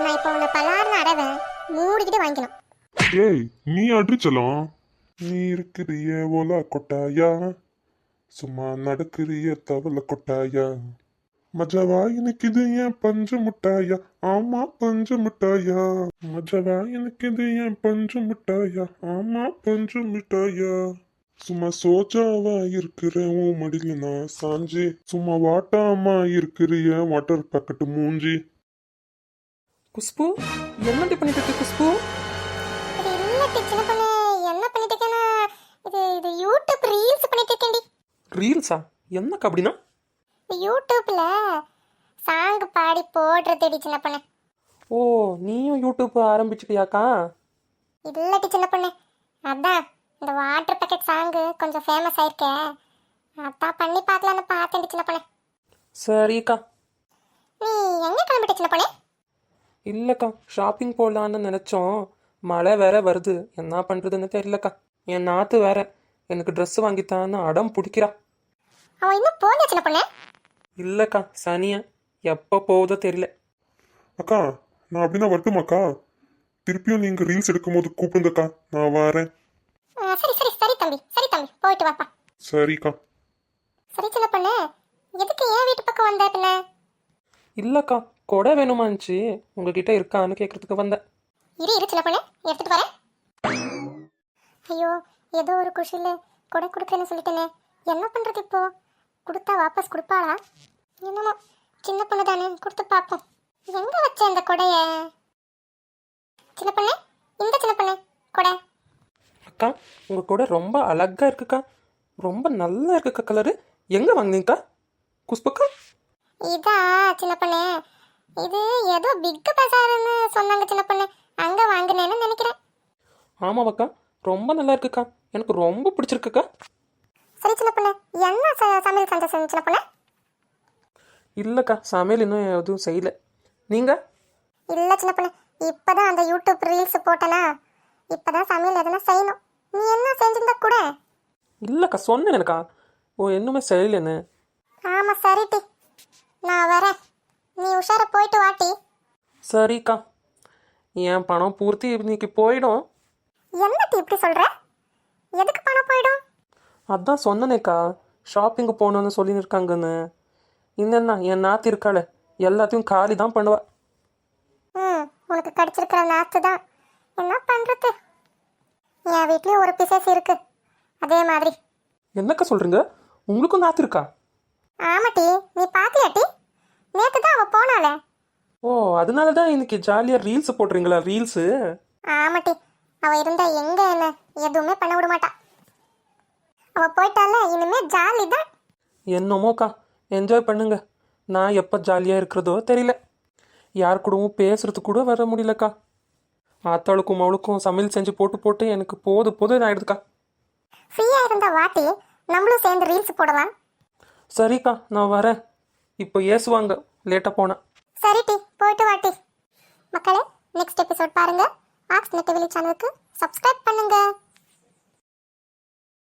நான் இப்போ உன்னை பலார்னு அடவேன், மூடிக்கிட்டு வாங்கிக்கணும். ஏய் நீ அடிச்சலாம். நீ இருக்கிறிய ஓலா கொட்டாயா, சும்மா நடக்கிறிய தவள கொட்டாயா, மஜாவா எனக்கு இது ஏன் பஞ்சு முட்டாயா, ஆமா பஞ்சு முட்டாயா, மஜாவா எனக்கு இது ஏன் பஞ்சு முட்டாயா, ஆமா பஞ்சு மிட்டாயா, சும்மா சோஜாவா இருக்கிற உன் மடியில நான் சாஞ்சி, சும்மா வாட்டாமா இருக்கிறிய வாட்டர் பாக்கெட் மூஞ்சி. குஷ்பு, என்னடி பண்ணிட்டு இருக்க குஷ்பு? இது இல்ல சின்ன பொண்ணு, என்ன பண்ணிட்டு இருக்கேன்னா இது இது யூடியூப் ரீல்ஸ் பண்ணிட்டு இருக்கேன்டி. ரீல்ஸா? என்னக்கா அப்படின்னா? யூடியூப்ல சாங் பாடி போடுறதுடி சின்ன பொண்ணு. ஓ, நீயும் யூடியூப் ஆரம்பிச்சிட்டியாக்கா? இல்லடி சின்ன பொண்ணு, அதான் இந்த வாட்டர் பேக்கெட் சாங் கொஞ்சம் ஃபேமஸ் ஆயிருக்கே, அதான் பண்ணி பார்க்கலான்னு பார்த்தேன் சின்ன பொண்ணு. சரிக்கா. நீ எங்க கிளம்பிட்ட சின்ன பொண்ணு? இல்லைக்கா, ஷாப்பிங் போகலான்னு நினச்சோம். மழை வேற வருது, என்ன பண்ணுறதுன்னு தெரியலக்கா. என் நாத்து வேற எனக்கு ட்ரெஸ் வாங்கித்தான்னு அடம் பிடிக்கிறா. அவன் இன்னும் போகல சின்ன பொண்ணு. இல்லைக்கா, சனியா எப்போ போகுதோ தெரியல. அக்கா நான் அப்படின்னா வரட்டுமாக்கா? திருப்பியும் நீங்க ரீல்ஸ் எடுக்கும்போது கூப்பிடுங்கக்கா, நான் வரேன். சரி சரி சரி தம்பி, சரி தம்பி, போயிட்டு வாப்பா. சரிக்கா. சரி சின்ன பொண்ணு, எதுக்கு ஏன் வீட்டு பக்கம் வந்த பின்ன? இல்லைக்கா, கொடை வேணுமான்ச்சு, உங்ககிட்ட இருக்கான்னு கேட்குறதுக்கு வந்தேன். இரு சின்ன பொண்ணு, எடுத்துட்டு வரேன். ஐயோ, ஏதோ ஒரு குஷில கொடை கொடுக்குறேன்னு சொல்லிட்டேனே, என்ன பண்றது இப்போ? கொடுத்தா வாபஸ் கொடுப்பாளா? என்னமோ சின்ன பொண்ணு தானே, கொடுத்து பார்ப்போம். எங்க வச்ச இந்த கொடைய? சின்ன பொண்ணு, இந்த சின்ன பொண்ணு கொடை. அக்கா, உங்கள் கொடை ரொம்ப அழகா இருக்குக்கா, ரொம்ப நல்லா இருக்குக்கா கலரு. எங்கே வாங்கினீங்கக்கா? குஷ்புக்கா? இதா சின்ன பொண்ணு, இது ஏதோ பிக் பஜார்னு சொன்னாங்க சின்ன பொண்ணு, அங்க வாங்கினேன்னு நினைக்கிறேன். ஆமாவாக்கா, ரொம்ப நல்லா இருக்குக்கா, எனக்கு ரொம்ப பிடிச்சிருக்குக்கா. சரி சின்ன பொண்ணு, என்ன சமையல் செஞ்ச சின்ன பொண்ணு? இல்லைக்கா, சமையல் இன்னும் எதுவும் செய்யல. நீங்கள்? இல்ல சின்ன பொண்ணு, இப்பதான் அந்த யூடியூப் ரீல்ஸ் போட்டனா, இப்பதான் சமையல் எதனா செய்யணும். நீ என்ன செஞ்சிருந்தா கூட? இல்லைக்கா, சொன்னேன் எனக்கா. ஓ, இன்னுமே செய்யலன்னு. ஆமா சரிட்டி, நான் வரேன், நீ உஷார போயிட்டு வாட்டி. சரிக்கா, என் பணம் பூர்த்தி இன்னைக்கு போயிடும். என்னட்டி இப்படி சொல்ற? எதுக்கு பணம் போயிடும்? அதான் சொன்னனேக்கா, ஷாப்பிங்கு போகணுன்னு சொல்லின்னு இருக்காங்கன்னு. இன்னென்ன என் நாத்து இருக்காளே, எல்லாத்தையும் காலி தான் பண்ணுவா. உனக்கு கிடைச்சிருக்கிற நாத்து தான், என்ன பண்றது? என் வீட்லயும் ஒரு பிசேஸ் இருக்கு, அதே மாதிரி. என்னக்கா சொல்கிறீங்க? உங்களுக்கும் நாத்து இருக்கா? ஆமாட்டி, நீ பாத்தியாட்டி? நேத்து தான் அவ போனாளே. ஓ, அதனால தான் இன்னைக்கு ஜாலியாக ரீல்ஸ் போடுறீங்களா? ரீல்ஸு? ஆமாட்டி, அவ இருந்தா எங்க என்ன எதுவுமே பண்ண விட மாட்டா. அவ போயிட்டால, இனிமே ஜாலி தான். என்னமோக்கா, என்ஜாய் பண்ணுங்க. நான் எப்போ ஜாலியாக இருக்கிறதோ தெரியல. யார் கூடவும் பேசுறது கூட வர முடியலக்கா. ஆத்தாளுக்கும் அவளுக்கும் சமையல் செஞ்சு போட்டு போட்டு எனக்கு போதும் ஆயிடுதுக்கா. ஃப்ரீயா இருந்தா வாட்டி, நம்மளும் சேர்ந்து ரீல்ஸ் போடலாம். சரிக்கா, நான் வரேன். இப்போ ஏசுவாங்க லேட்டாக போனேன். சரிட்டி, போயிட்டு வாட்டி. மக்களே, நெக்ஸ்ட் எபிசோட் பாருங்க. ஆக்ஸ் நெட்டவெளி சேனலுக்கு சப்ஸ்கிரைப் பண்ணுங்க.